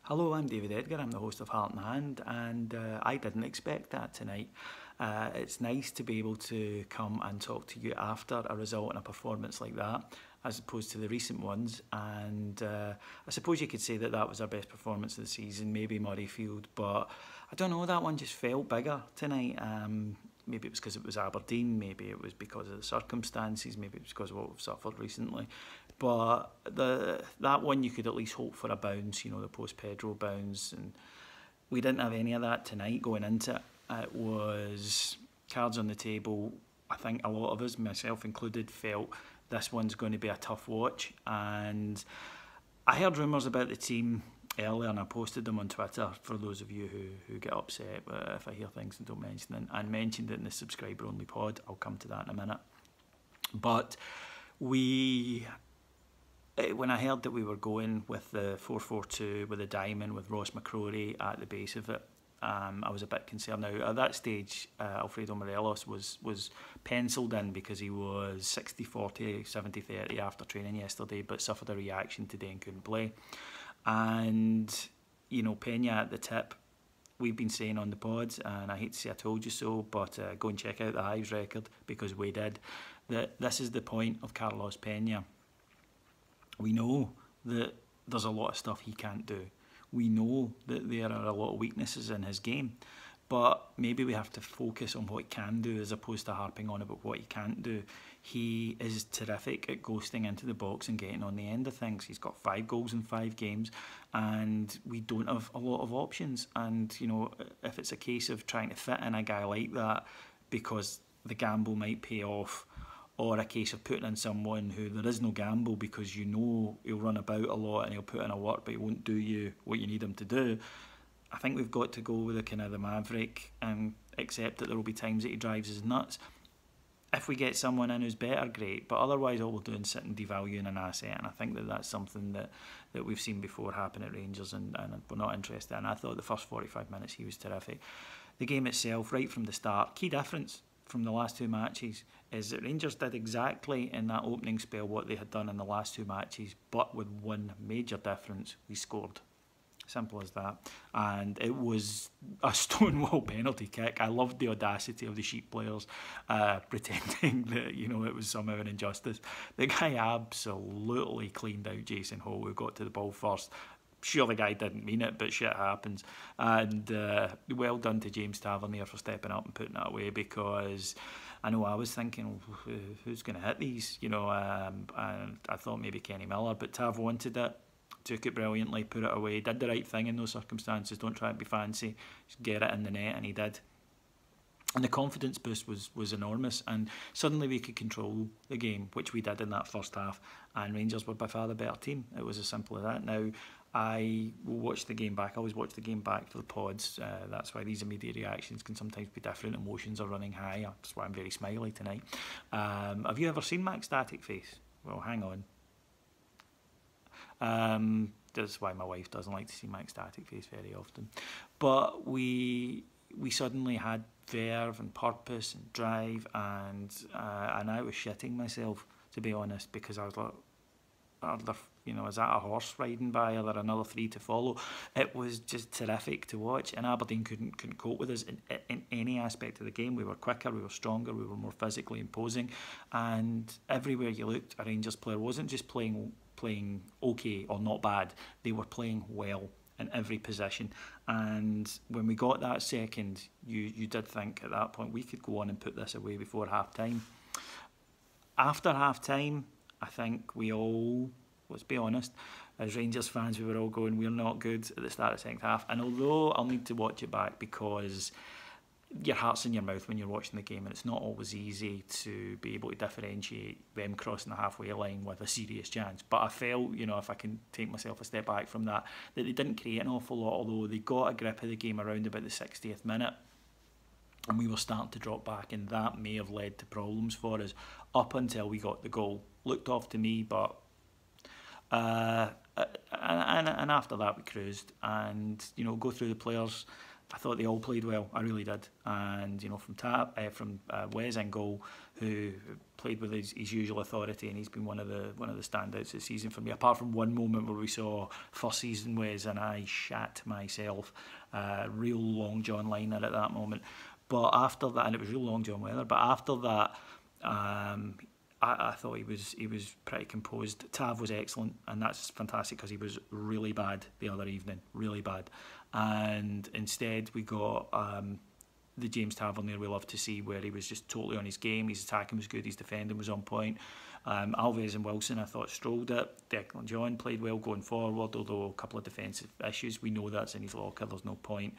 Hello, I'm David Edgar. I'm the host of Heart and Hand, and I didn't expect that tonight. It's nice to be able to come and talk to you after a result and a performance like that, as opposed to the recent ones. And I suppose you could say that that was our best performance of the season, maybe Murrayfield, but I don't know, that one just felt bigger tonight. Maybe it was because it was Aberdeen, maybe it was because of the circumstances, maybe it was because of what we've suffered recently. But that one you could at least hope for a bounce, the post-Pedro bounce, and we didn't have any of that tonight going into it. It was cards on the table. I think a lot of us, myself included, felt this one's going to be a tough watch, and I heard rumours about the team earlier and I posted them on Twitter for those of you who get upset if I hear things and don't mention them, and mentioned it in the subscriber only pod. I'll come to that in a minute. But when I heard that we were going with the 4-4-2 with a diamond with Ross McCrory at the base of it, I was a bit concerned. Now at that stage Alfredo Morelos was penciled in because he was 60-40, 70-30 after training yesterday, but suffered a reaction today and couldn't play. And Peña at the tip, we've been saying on the pods, and I hate to say I told you so, but go and check out the Hives record, because we did, that this is the point of Carlos Peña. We know that there's a lot of stuff he can't do. We know that there are a lot of weaknesses in his game, but maybe we have to focus on what he can do as opposed to harping on about what he can't do. He is terrific at ghosting into the box and getting on the end of things. He's got 5 goals in 5 games, and we don't have a lot of options. And if it's a case of trying to fit in a guy like that because the gamble might pay off, or a case of putting in someone who there is no gamble because he'll run about a lot and he'll put in a work but he won't do you what you need him to do, I think we've got to go with the kind of the maverick and accept that there will be times that he drives us nuts. If we get someone in who's better, great, but otherwise all we're doing is sitting devaluing an asset, and I think that that's something that we've seen before happen at Rangers, and we're not interested in. I thought the first 45 minutes he was terrific. The game itself, right from the start, key difference from the last 2 matches is that Rangers did exactly in that opening spell what they had done in the last 2 matches, but with one major difference: we scored. Simple as that. And it was a stonewall penalty kick. I loved the audacity of the Sheep players pretending that it was somehow an injustice. The guy absolutely cleaned out Jason Hall, who got to the ball first. Sure, the guy didn't mean it, but shit happens. And well done to James Tavernier for stepping up and putting it away, because I know I was thinking, who's going to hit these? And I thought maybe Kenny Miller, but Tav wanted it, took it brilliantly, put it away, did the right thing in those circumstances. Don't try to be fancy, just get it in the net, and he did. And the confidence boost was enormous, and suddenly we could control the game, which we did in that first half, and Rangers were by far the better team. It was as simple as that. Now, I will watch the game back. I always watch the game back for the pods. That's why these immediate reactions can sometimes be different. Emotions are running high. That's why I'm very smiley tonight. Have you ever seen Mac's static face? Well, hang on. That's why my wife doesn't like to see Mac's static face very often. But we suddenly had verve and purpose and drive, and I was shitting myself, to be honest, because I was like, is that a horse riding by? Are there another 3 to follow? It was just terrific to watch, and Aberdeen couldn't cope with us in any aspect of the game. We were quicker, we were stronger, we were more physically imposing, and everywhere you looked, a Rangers player wasn't just playing okay or not bad. They were playing well in every position, and when we got that second, you did think at that point we could go on and put this away before half time. After half time, I think we all, let's be honest, as Rangers fans, we were all going, we're not good at the start of the second half. And although I'll need to watch it back, because your heart's in your mouth when you're watching the game, and it's not always easy to be able to differentiate them crossing the halfway line with a serious chance. But I felt, if I can take myself a step back from that they didn't create an awful lot, although they got a grip of the game around about the 60th minute. And we were starting to drop back, and that may have led to problems for us up until we got the goal. Looked off to me, but and after that we cruised, and go through the players. I thought they all played well. I really did. And from Wes in goal, who played with his usual authority, and he's been one of the standouts this season for me. Apart from one moment where we saw first season Wes and I shat myself, real Long John liner at that moment. But after that, and it was real Long John weather. But after that, I thought he was pretty composed. Tav was excellent, and that's fantastic because he was really bad the other evening, really bad. And instead we got the James Tavernier we love to see, where he was just totally on his game. His attacking was good, his defending was on point. Alves and Wilson, I thought, strolled it. Declan John played well going forward, although a couple of defensive issues. We know that's in his locker, there's no point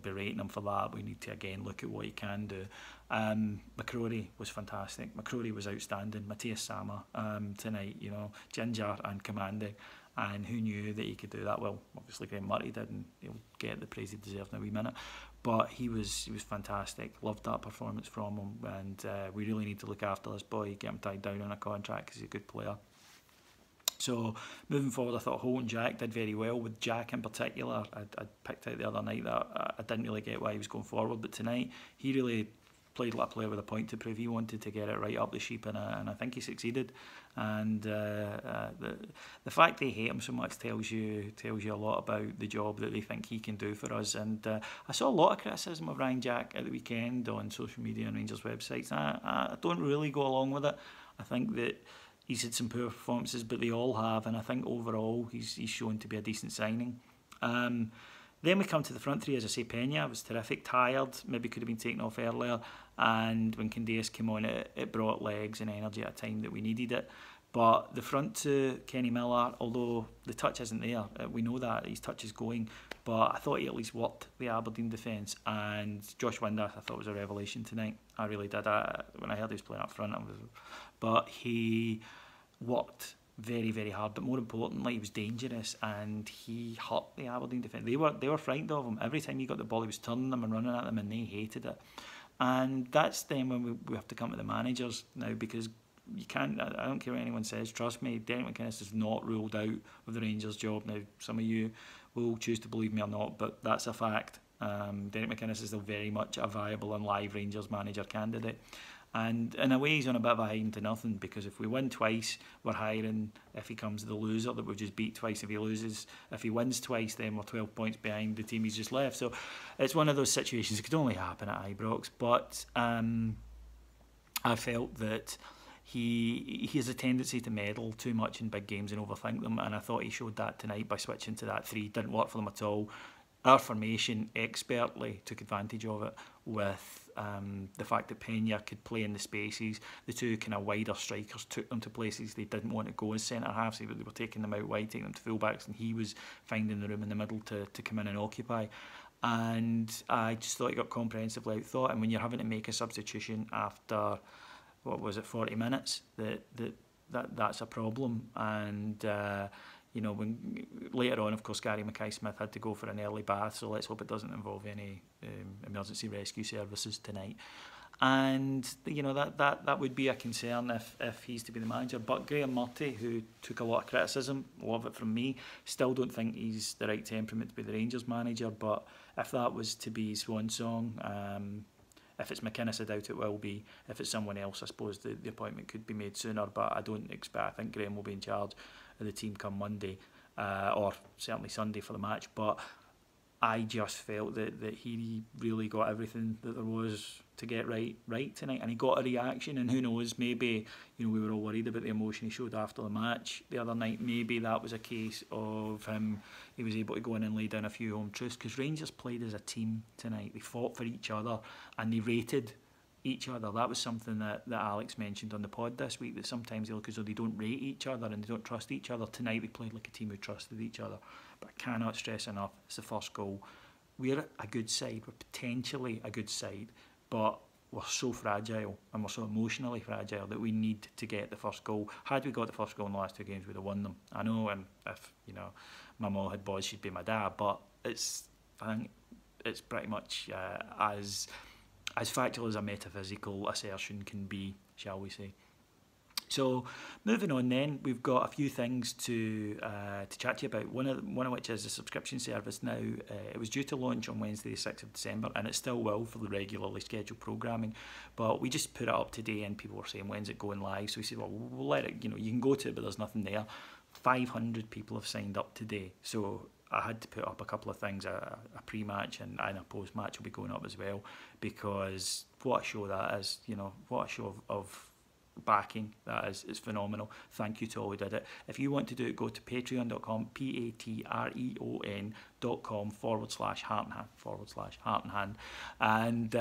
berating him for that. We need to again look at what he can do. McCrory was fantastic. McCrory was outstanding. Matthias Sammer tonight, ginger and commanding. And who knew that he could do that? Well, obviously Graham Murray did, and he'll get the praise he deserves in a wee minute. But he was fantastic. Loved that performance from him, and we really need to look after this boy, get him tied down on a contract because he's a good player. So moving forward, I thought Holt and Jack did very well. With Jack in particular, I picked out the other night that I didn't really get why he was going forward, but tonight he really played like a player with a point to prove. He wanted to get it right up the sheep, and I think he succeeded. And the fact they hate him so much tells you a lot about the job that they think he can do for us. And I saw a lot of criticism of Ryan Jack at the weekend on social media and Rangers websites. I don't really go along with it. I think that he's had some poor performances, but they all have, and I think overall he's shown to be a decent signing. Then we come to the front three, as I say. Peña was terrific, tired, maybe could have been taken off earlier, and when Candeias came on, it brought legs and energy at a time that we needed it. But the front two, Kenny Miller, although the touch isn't there, we know that his touch is going, but I thought he at least worked the Aberdeen defence. And Josh Windass, I thought, was a revelation tonight. I really did. When I heard he was playing up front, but he worked very, very hard, but more importantly, he was dangerous, and he hurt the Aberdeen defence. They were frightened of him. Every time he got the ball, he was turning them and running at them, and they hated it. And that's then when we have to come to the managers now, because you can't. I don't care what anyone says. Trust me, Derek McInnes is not ruled out of the Rangers job. Now, some of you will choose to believe me or not, but that's a fact. Derek McInnes is still very much a viable and live Rangers manager candidate. And in a way, he's on a bit of a hiding to nothing, because if we win twice, we're hiring, if he comes the loser that we've just beat twice. If he loses, if he wins twice, then we're 12 points behind the team he's just left. So it's one of those situations. It could only happen at Ibrox, but I felt that he has a tendency to meddle too much in big games and overthink them, and I thought he showed that tonight by switching to that three. Didn't work for them at all. Our formation expertly took advantage of it, with the fact that Peña could play in the spaces. The two kind of wider strikers took them to places they didn't want to go as centre halves. They were taking them out wide, taking them to fullbacks, and he was finding the room in the middle to come in and occupy. And I just thought he got comprehensively outthought. And when you're having to make a substitution after, 40 minutes, that's a problem. And when later on, of course, Gary Mackay-Smith had to go for an early bath, so let's hope it doesn't involve any emergency rescue services tonight. And that would be a concern if he's to be the manager. But Graham Murty, who took a lot of criticism, a lot of it from me, still don't think he's the right temperament to be the Rangers manager. But if that was to be his swan song, if it's McInnes, I doubt it will be. If it's someone else, I suppose the appointment could be made sooner. But I think Graham will be in charge of the team come Monday, or certainly Sunday for the match. But I just felt that he really got everything that there was to get right tonight, and he got a reaction. And who knows, maybe we were all worried about the emotion he showed after the match the other night. Maybe that was a case of him. He was able to go in and lay down a few home truths, because Rangers played as a team tonight. They fought for each other and they rated each other. That was something that Alex mentioned on the pod this week, that sometimes they look as though they don't rate each other and they don't trust each other. Tonight they played like a team who trusted each other. But I cannot stress enough, it's the first goal. We're a good side, we're potentially a good side, but we're so fragile and we're so emotionally fragile that we need to get the first goal. Had we got the first goal in the last two games, we'd have won them. I know, and if my mum had boys, she'd be my dad, but I think it's pretty much as factual as a metaphysical assertion can be, shall we say. So moving on then, we've got a few things to chat to you about, one of which is the subscription service now. It was due to launch on Wednesday the 6th of December, and it still will for the regularly scheduled programming, but we just put it up today and people were saying, when's it going live? So we said, well, we'll let it, you can go to it, but there's nothing there. 500 people have signed up today, so I had to put up a couple of things. A pre-match and a post-match will be going up as well, because what a show that is, what a show of backing that is. It's phenomenal. Thank you to all who did it. If you want to do it, go to patreon.com, patreon.com/heart and hand, and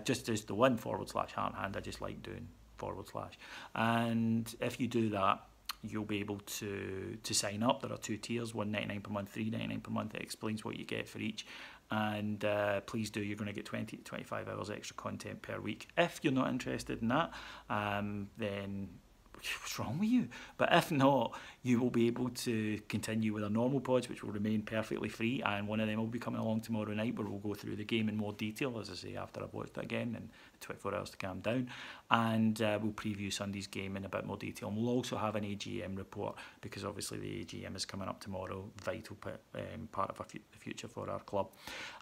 just as the one /heart and hand, I just like doing /, and if you do that, you'll be able to sign up. There are 2 tiers, $1.99 per month, $3.99 per month. It explains what you get for each, and please do. You're going to get 20 to 25 hours extra content per week. If you're not interested in that, then what's wrong with you? But if not, you will be able to continue with our normal pods, which will remain perfectly free, and one of them will be coming along tomorrow night, where we'll go through the game in more detail, as I say, after I've watched it again and 24 hours to calm down, and we'll preview Sunday's game in a bit more detail. And we'll also have an AGM report, because obviously the AGM is coming up tomorrow, vital part of the future for our club.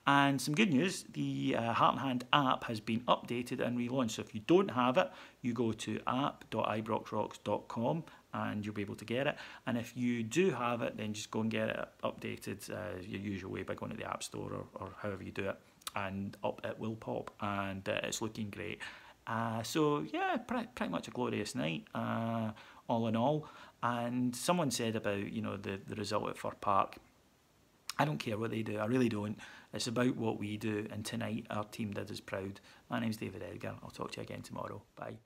And some good news, the Heart and Hand app has been updated and relaunched. So if you don't have it, you go to app.ibroxrocks.com and you'll be able to get it. And if you do have it, then just go and get it updated your usual way by going to the App Store or however you do it, and up it will pop, and it's looking great. So yeah, pretty much a glorious night, all in all. And someone said about the result at Fir Park. I don't care what they do, I really don't. It's about what we do, and tonight our team did us proud. My name's David Edgar. I'll talk to you again tomorrow. Bye.